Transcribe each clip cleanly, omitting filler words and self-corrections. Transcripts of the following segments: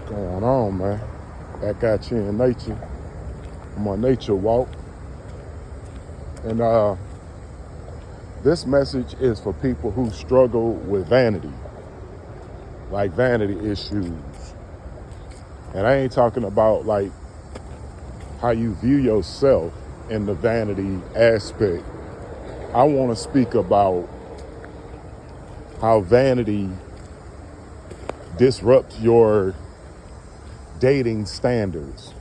Going on, man? Back at you in nature. I'm on nature walk. And this message is for people who struggle with vanity, like vanity issues. And I ain't talking about like how you view yourself in the vanity aspect. I want to speak about how vanity disrupts your dating standards.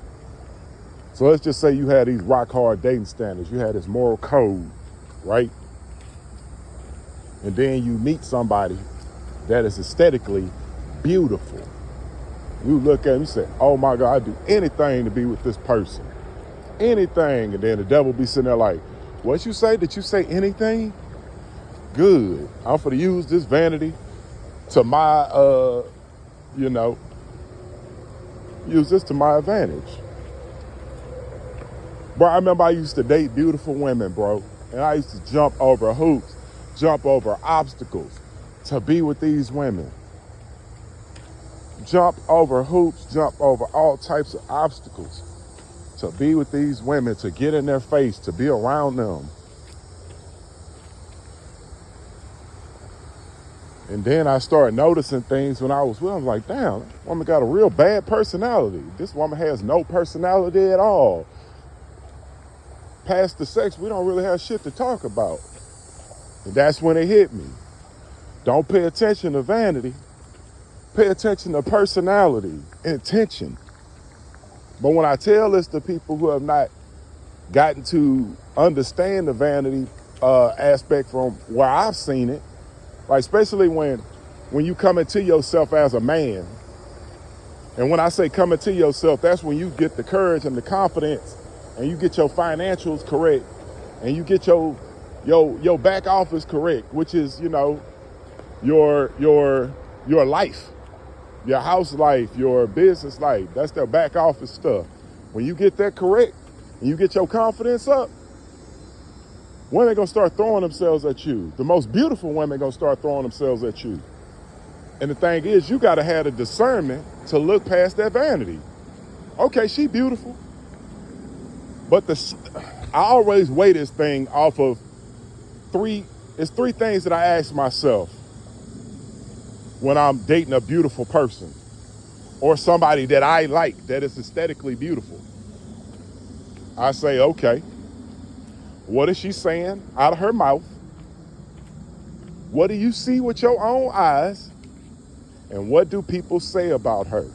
So let's just say you had these rock hard dating standards. You had this moral code, right? And then you meet somebody that is aesthetically beautiful. You look at them, you say, oh my God, I'd do anything to be with this person. Anything. And then the devil be sitting there like, what you say? Did you say anything? Good. I'm going to use this vanity to my, use this to my advantage. Bro, I remember I used to date beautiful women, bro. And I used to jump over hoops, jump over obstacles to be with these women. Jump over hoops, jump over all types of obstacles to be with these women, to get in their face, to be around them. And then I started noticing things when I was with them. Like, damn, this woman got a real bad personality. This woman has no personality at all. Past the sex, we don't really have shit to talk about. And that's when it hit me. Don't pay attention to vanity. Pay attention to personality, intention. But when I tell this to people who have not gotten to understand the vanity aspect from where I've seen it, like especially when you come into yourself as a man, and when I say come into yourself, that's when you get the courage and the confidence, and you get your financials correct, and you get your back office correct, which is your life. Your house life, your business life, that's their back office stuff. When you get that correct and you get your confidence up, women gonna start throwing themselves at you. The most beautiful women gonna start throwing themselves at you. And the thing is, you gotta have the discernment to look past that vanity. Okay, she beautiful. But I always weigh this thing off of three things that I ask myself when I'm dating a beautiful person or somebody that I like that is aesthetically beautiful. I say, okay, what is she saying out of her mouth? What do you see with your own eyes? And what do people say about her?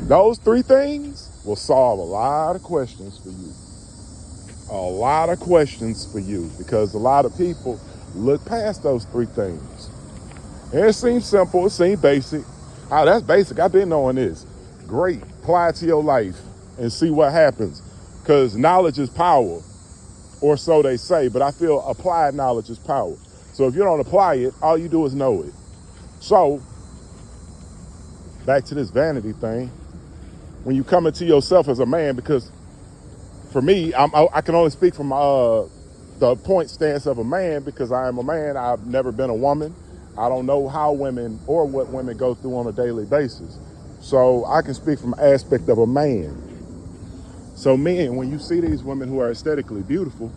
Those three things will solve a lot of questions for you. A lot of questions for you, because a lot of people look past those three things. And it seems simple, it seems basic. Oh, that's basic, I've been knowing this. Great, apply it to your life and see what happens. Because knowledge is power, or so they say, but I feel applied knowledge is power. So if you don't apply it, all you do is know it. So, back to this vanity thing. When you come into yourself as a man, because for me, I can only speak from the point stance of a man, because I am a man, I've never been a woman. I don't know how women or what women go through on a daily basis. So I can speak from the aspect of a man. So men, when you see these women who are aesthetically beautiful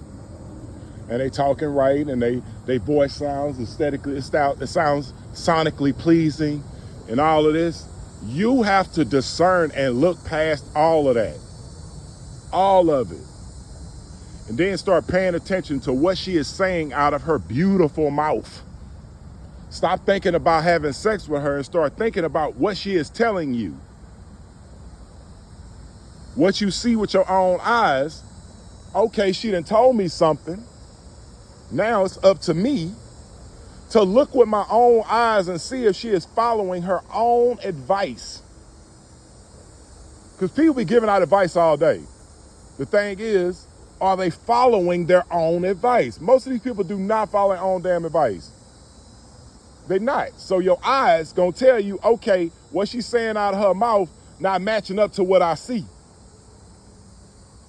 and they talking right and they voice sounds aesthetically, it sounds sonically pleasing and all of this, you have to discern and look past all of that. All of it. And then start paying attention to what she is saying out of her beautiful mouth. Stop thinking about having sex with her and start thinking about what she is telling you. What you see with your own eyes. Okay, she done told me something. Now it's up to me to look with my own eyes and see if she is following her own advice. Because people be giving out advice all day. The thing is, are they following their own advice? Most of these people do not follow their own damn advice. They're not. So your eyes gonna tell you, okay, what she's saying out of her mouth not matching up to what I see.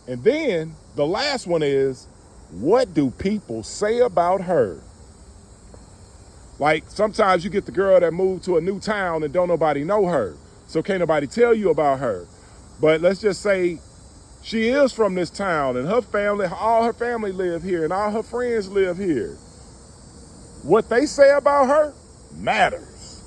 And then the last one is, what do people say about her? Like sometimes you get the girl that moved to a new town and don't nobody know her. So can't nobody tell you about her. But let's just say she is from this town and her family, all her family live here and all her friends live here. What they say about her matters.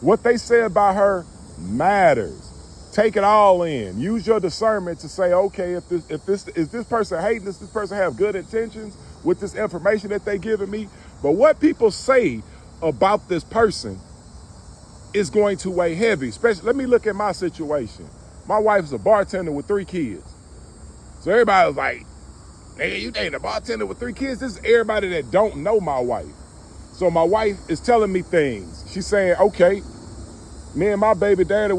What they say about her matters. Take it all in. Use your discernment to say, okay, if this person hating this person have good intentions with this information that they giving me. But what people say about this person is going to weigh heavy. Especially, let me look at my situation. My wife's a bartender with 3 kids. So everybody was like, nigga, you dating a bartender with 3 kids? This is everybody that don't know my wife. So my wife is telling me things. She's saying, okay, me and my baby daddy,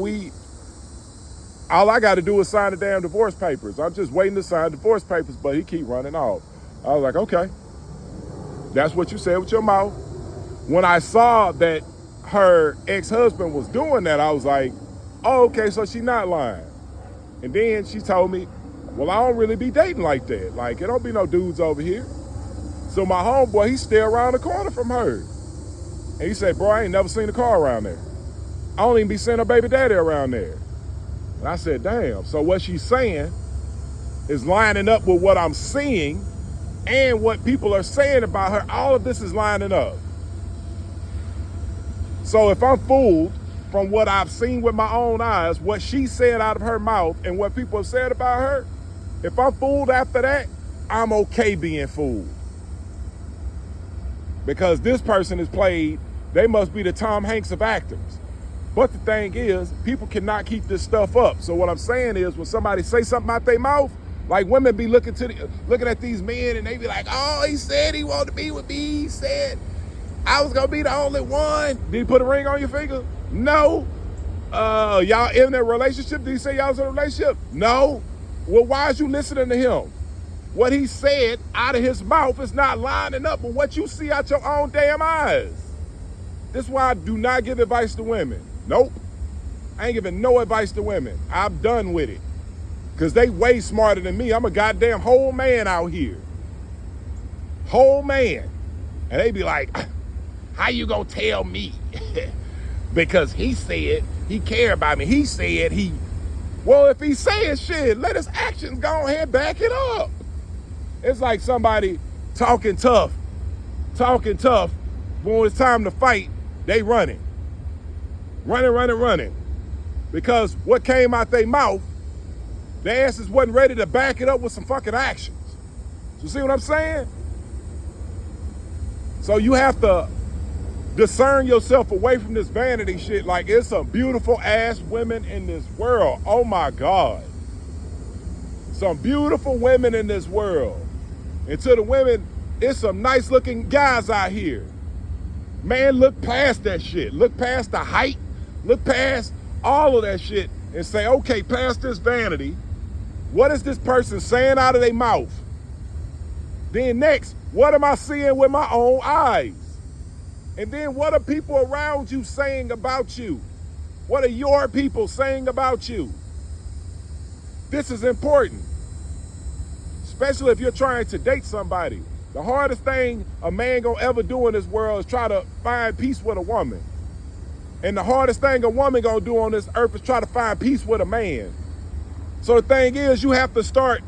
all I got to do is sign the damn divorce papers. I'm just waiting to sign divorce papers, but he keep running off. I was like, okay, that's what you said with your mouth. When I saw that her ex-husband was doing that, I was like, oh, okay, so she not lying. And then she told me, well, I don't really be dating like that. Like, it don't be no dudes over here. So my homeboy, he's still around the corner from her. And he said, bro, I ain't never seen a car around there. I don't even be seeing her baby daddy around there. And I said, damn. So what she's saying is lining up with what I'm seeing and what people are saying about her. All of this is lining up. So if I'm fooled from what I've seen with my own eyes, what she said out of her mouth and what people have said about her, if I'm fooled after that, I'm okay being fooled. Because this person is played, they must be the Tom Hanks of actors. But the thing is, people cannot keep this stuff up. So what I'm saying is, when somebody say something out their mouth, like women be looking at these men and they be like, oh, he said he wanted to be with me. He said I was gonna be the only one. Did he put a ring on your finger? No. Y'all in a relationship? Did he say y'all was in a relationship? No. Well, why is you listening to him? What he said out of his mouth is not lining up with what you see out your own damn eyes. This is why I do not give advice to women. Nope. I ain't giving no advice to women. I'm done with it. Because they way smarter than me. I'm a goddamn whole man out here. Whole man. And they be like, how you gonna tell me? Because he said he cared about me. He said he... Well, if he's saying shit, let his actions go ahead back it up. It's like somebody talking tough. When it's time to fight, they running. Running. Because what came out their mouth, their asses wasn't ready to back it up with some fucking actions. You see what I'm saying? So you have to discern yourself away from this vanity shit. Like, it's some beautiful ass women in this world. Oh my God. Some beautiful women in this world. And to the women, it's some nice looking guys out here. Man, look past that shit. Look past the height. Look past all of that shit and say, okay, past this vanity, what is this person saying out of their mouth? Then next, what am I seeing with my own eyes? And then what are people around you saying about you? What are your people saying about you? This is important, especially if you're trying to date somebody. The hardest thing a man gonna ever do in this world is try to find peace with a woman. And the hardest thing a woman gonna do on this earth is try to find peace with a man. So the thing is, you have to start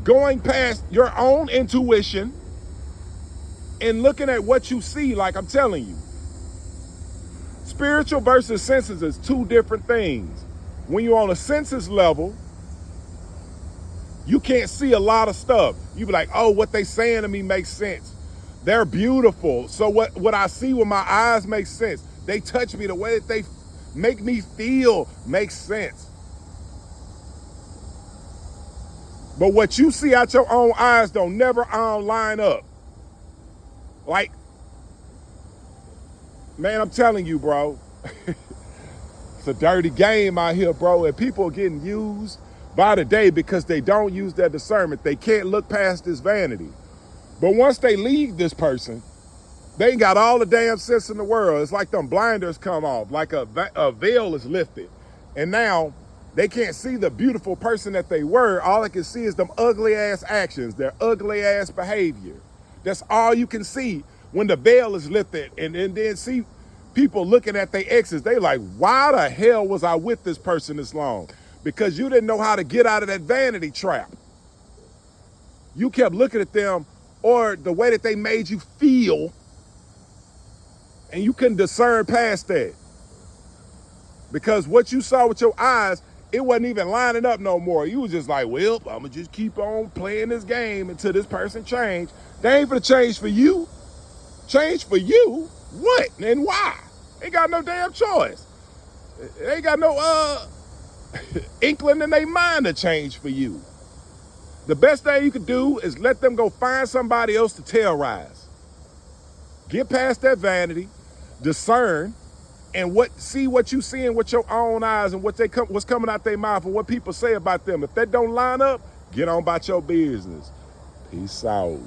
going past your own intuition and looking at what you see, like I'm telling you. Spiritual versus senses is 2 different things. When you're on a senses level, you can't see a lot of stuff. You be like, oh, what they saying to me makes sense. They're beautiful. So what I see with my eyes makes sense. They touch me, the way that they make me feel makes sense. But what you see out your own eyes don't never line up. Like, man, I'm telling you, bro. It's a dirty game out here, bro. And people are getting used by the day because they don't use their discernment. They can't look past this vanity. But once they leave this person, they ain't got all the damn sense in the world. It's like them blinders come off, like a veil is lifted. And now they can't see the beautiful person that they were. All they can see is them ugly ass actions, their ugly ass behavior. That's all you can see when the veil is lifted. And then see people looking at their exes, they like, why the hell was I with this person this long? Because you didn't know how to get out of that vanity trap. You kept looking at them or the way that they made you feel, and you couldn't discern past that. Because what you saw with your eyes, it wasn't even lining up no more. You was just like, well, I'm going to just keep on playing this game until this person change. They ain't gonna change for you. Change for you? What and why? Ain't got no damn choice. They ain't got no inkling in their mind to change for you. The best thing you could do is let them go find somebody else to terrorize. Get past that vanity, discern, and see what you seeing with your own eyes and what's coming out their mouth and what people say about them. If that don't line up, get on about your business. Peace out.